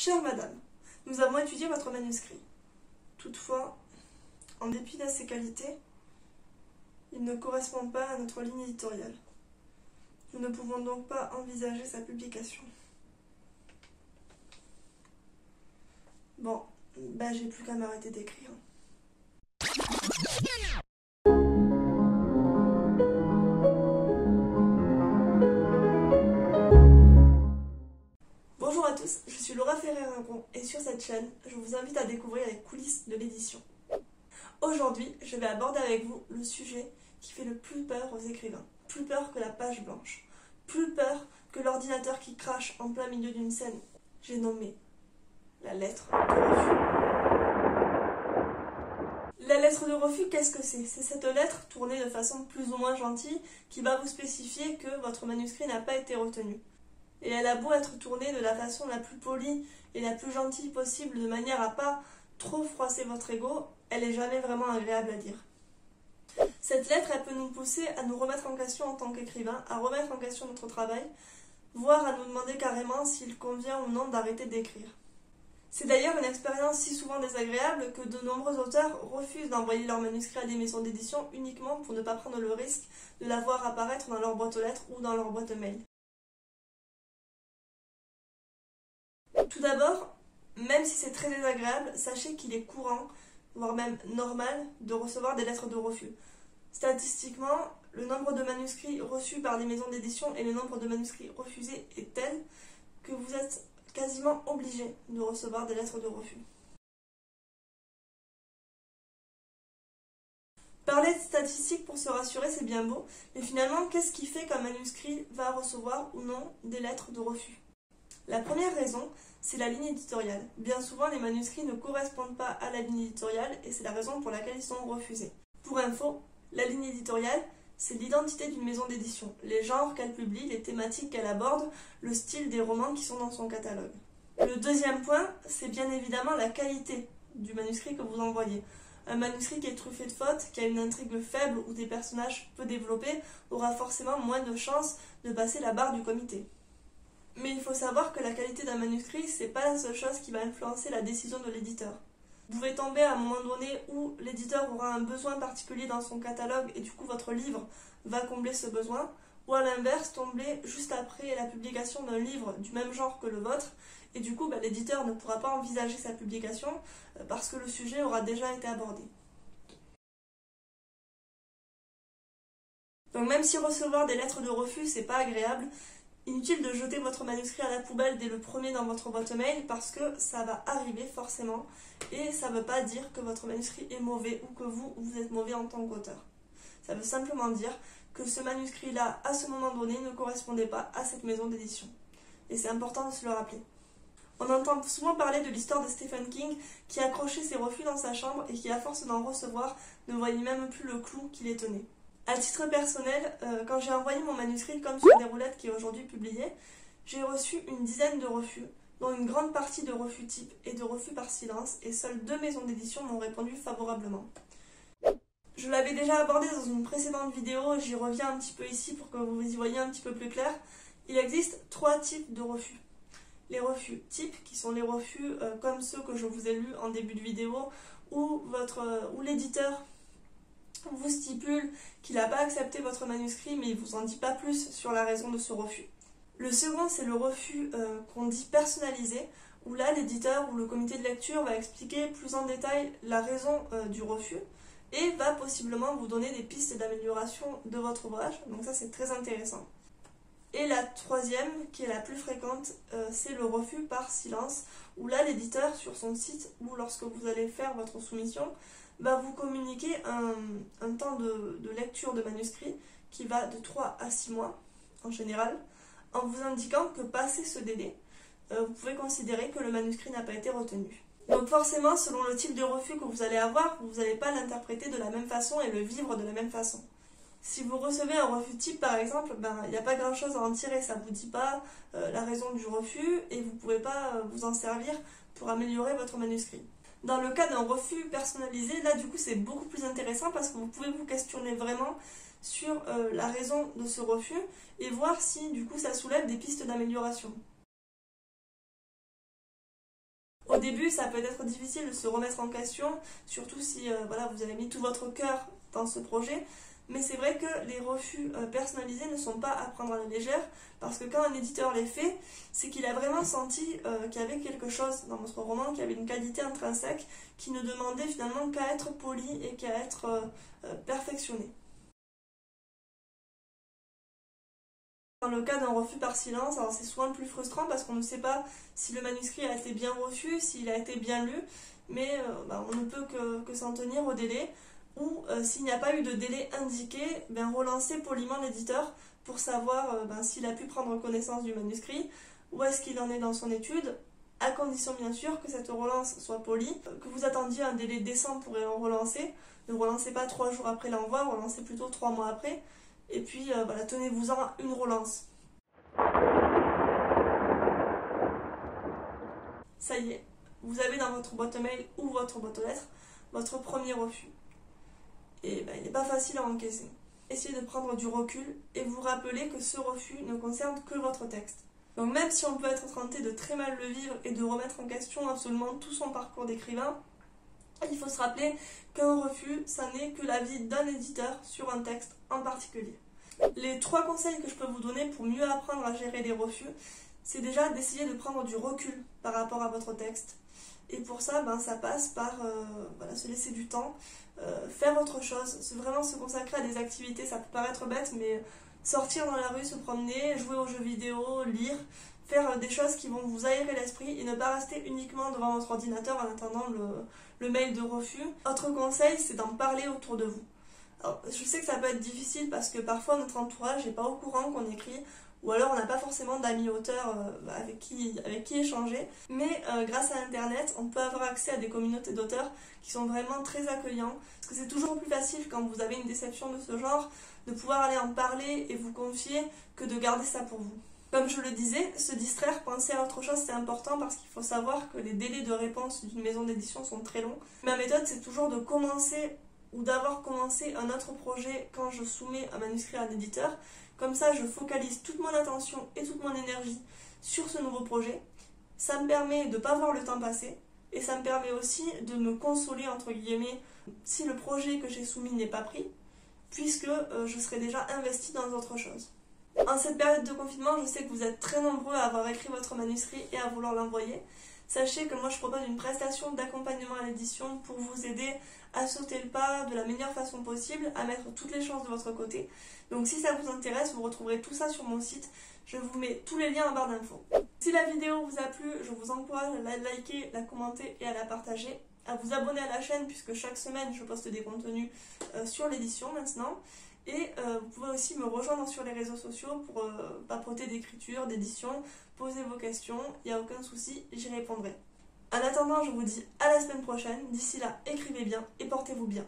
Chère madame, nous avons étudié votre manuscrit. Toutefois, en dépit de ses qualités, il ne correspond pas à notre ligne éditoriale. Nous ne pouvons donc pas envisager sa publication. Bon, j'ai plus qu'à m'arrêter d'écrire. Bonjour à tous, je suis Laura Ferrer-Ringon et sur cette chaîne, je vous invite à découvrir les coulisses de l'édition. Aujourd'hui, je vais aborder avec vous le sujet qui fait le plus peur aux écrivains. Plus peur que la page blanche. Plus peur que l'ordinateur qui crache en plein milieu d'une scène. J'ai nommé la lettre de refus. La lettre de refus, qu'est-ce que c'est? C'est cette lettre tournée de façon plus ou moins gentille qui va vous spécifier que votre manuscrit n'a pas été retenu. Et elle a beau être tournée de la façon la plus polie et la plus gentille possible, de manière à pas trop froisser votre ego, elle n'est jamais vraiment agréable à lire. Cette lettre, elle peut nous pousser à nous remettre en question en tant qu'écrivain, à remettre en question notre travail, voire à nous demander carrément s'il convient ou non d'arrêter d'écrire. C'est d'ailleurs une expérience si souvent désagréable que de nombreux auteurs refusent d'envoyer leur manuscrit à des maisons d'édition uniquement pour ne pas prendre le risque de la voir apparaître dans leur boîte aux lettres ou dans leur boîte mail. Tout d'abord, même si c'est très désagréable, sachez qu'il est courant, voire même normal, de recevoir des lettres de refus. Statistiquement, le nombre de manuscrits reçus par des maisons d'édition et le nombre de manuscrits refusés est tel que vous êtes quasiment obligé de recevoir des lettres de refus. Parler de statistiques pour se rassurer, c'est bien beau, mais finalement, qu'est-ce qui fait qu'un manuscrit va recevoir ou non des lettres de refus? La première raison, c'est la ligne éditoriale. Bien souvent, les manuscrits ne correspondent pas à la ligne éditoriale et c'est la raison pour laquelle ils sont refusés. Pour info, la ligne éditoriale, c'est l'identité d'une maison d'édition, les genres qu'elle publie, les thématiques qu'elle aborde, le style des romans qui sont dans son catalogue. Le deuxième point, c'est bien évidemment la qualité du manuscrit que vous envoyez. Un manuscrit qui est truffé de fautes, qui a une intrigue faible ou des personnages peu développés, aura forcément moins de chances de passer la barre du comité. Mais il faut savoir que la qualité d'un manuscrit, c'est pas la seule chose qui va influencer la décision de l'éditeur. Vous pouvez tomber à un moment donné où l'éditeur aura un besoin particulier dans son catalogue et du coup votre livre va combler ce besoin, ou à l'inverse, tomber juste après la publication d'un livre du même genre que le vôtre et du coup l'éditeur ne pourra pas envisager sa publication parce que le sujet aura déjà été abordé. Donc même si recevoir des lettres de refus c'est pas agréable, inutile de jeter votre manuscrit à la poubelle dès le premier dans votre boîte mail parce que ça va arriver forcément et ça ne veut pas dire que votre manuscrit est mauvais ou que vous êtes mauvais en tant qu'auteur. Ça veut simplement dire que ce manuscrit-là, à ce moment donné, ne correspondait pas à cette maison d'édition. Et c'est important de se le rappeler. On entend souvent parler de l'histoire de Stephen King qui accrochait ses refus dans sa chambre et qui, à force d'en recevoir, ne voyait même plus le clou qui les tenait. À titre personnel, quand j'ai envoyé mon manuscrit comme sur des roulettes qui est aujourd'hui publié, j'ai reçu une dizaine de refus, dont une grande partie de refus type et de refus par silence, et seules 2 maisons d'édition m'ont répondu favorablement. Je l'avais déjà abordé dans une précédente vidéo, j'y reviens un petit peu ici pour que vous y voyez un petit peu plus clair. Il existe 3 types de refus. Les refus types, qui sont les refus comme ceux que je vous ai lus en début de vidéo, où l'éditeur vous stipule qu'il n'a pas accepté votre manuscrit mais il ne vous en dit pas plus sur la raison de ce refus. Le second, c'est le refus qu'on dit personnalisé, où là l'éditeur ou le comité de lecture va expliquer plus en détail la raison du refus et va possiblement vous donner des pistes d'amélioration de votre ouvrage, donc ça c'est très intéressant. Et la troisième, qui est la plus fréquente, c'est le refus par silence, où là l'éditeur sur son site ou lorsque vous allez faire votre soumission va vous communiquer un temps de lecture de manuscrit qui va de 3 à 6 mois en général, en vous indiquant que passé ce délai, vous pouvez considérer que le manuscrit n'a pas été retenu. Donc forcément, selon le type de refus que vous allez avoir, vous n'allez pas l'interpréter de la même façon et le vivre de la même façon. Si vous recevez un refus type par exemple, il n'y a pas grand chose à en tirer, ça ne vous dit pas la raison du refus et vous ne pouvez pas vous en servir pour améliorer votre manuscrit. Dans le cas d'un refus personnalisé, là du coup c'est beaucoup plus intéressant parce que vous pouvez vous questionner vraiment sur la raison de ce refus et voir si du coup ça soulève des pistes d'amélioration. début, ça peut être difficile de se remettre en question, surtout si voilà, vous avez mis tout votre cœur dans ce projet. Mais c'est vrai que les refus personnalisés ne sont pas à prendre à la légère, parce que quand un éditeur les fait, c'est qu'il a vraiment senti qu'il y avait quelque chose dans votre roman, qu'il y avait une qualité intrinsèque qui ne demandait finalement qu'à être poli et qu'à être perfectionné. Dans le cas d'un refus par silence, alors c'est souvent le plus frustrant parce qu'on ne sait pas si le manuscrit a été bien reçu, s'il a été bien lu, mais on ne peut que s'en tenir au délai. Ou s'il n'y a pas eu de délai indiqué, relancer poliment l'éditeur pour savoir s'il a pu prendre connaissance du manuscrit, où est-ce qu'il en est dans son étude, à condition bien sûr que cette relance soit polie, que vous attendiez un délai décent pour relancer. Ne relancez pas 3 jours après l'envoi, relancez plutôt 3 mois après. Et puis, tenez-vous-en à une relance. Ça y est, vous avez dans votre boîte mail ou votre boîte aux lettres votre premier refus. Et il n'est pas facile à encaisser. Essayez de prendre du recul et vous rappeler que ce refus ne concerne que votre texte. Donc même si on peut être tenté de très mal le vivre et de remettre en question absolument tout son parcours d'écrivain, il faut se rappeler qu'un refus, ça n'est que l'avis d'un éditeur sur un texte en particulier. Les 3 conseils que je peux vous donner pour mieux apprendre à gérer les refus, c'est déjà d'essayer de prendre du recul par rapport à votre texte. Et pour ça, ça passe par se laisser du temps, faire autre chose, vraiment se consacrer à des activités. Ça peut paraître bête, mais sortir dans la rue, se promener, jouer aux jeux vidéo, lire, faire des choses qui vont vous aérer l'esprit et ne pas rester uniquement devant votre ordinateur en attendant le mail de refus. Autre conseil, c'est d'en parler autour de vous. Alors, je sais que ça peut être difficile parce que parfois notre entourage n'est pas au courant qu'on écrit, ou alors on n'a pas forcément d'amis auteurs avec qui échanger. Mais grâce à Internet, on peut avoir accès à des communautés d'auteurs qui sont vraiment très accueillants. Parce que c'est toujours plus facile quand vous avez une déception de ce genre, de pouvoir aller en parler et vous confier que de garder ça pour vous. Comme je le disais, se distraire, penser à autre chose, c'est important parce qu'il faut savoir que les délais de réponse d'une maison d'édition sont très longs. Ma méthode, c'est toujours de commencer ou d'avoir commencé un autre projet quand je soumets un manuscrit à un éditeur. Comme ça, je focalise toute mon attention et toute mon énergie sur ce nouveau projet. Ça me permet de ne pas voir le temps passer et ça me permet aussi de me consoler, entre guillemets, si le projet que j'ai soumis n'est pas pris, puisque je serai déjà investie dans autre chose. En cette période de confinement, je sais que vous êtes très nombreux à avoir écrit votre manuscrit et à vouloir l'envoyer. Sachez que moi je propose une prestation d'accompagnement à l'édition pour vous aider à sauter le pas de la meilleure façon possible, à mettre toutes les chances de votre côté. Donc si ça vous intéresse, vous retrouverez tout ça sur mon site. Je vous mets tous les liens en barre d'infos. Si la vidéo vous a plu, je vous encourage à la liker, la commenter et à la partager. À vous abonner à la chaîne puisque chaque semaine je poste des contenus sur l'édition maintenant. Et vous pouvez aussi me rejoindre sur les réseaux sociaux pour papoter d'écriture, d'édition, poser vos questions, il n'y a aucun souci, j'y répondrai. En attendant, je vous dis à la semaine prochaine. D'ici là, écrivez bien et portez-vous bien.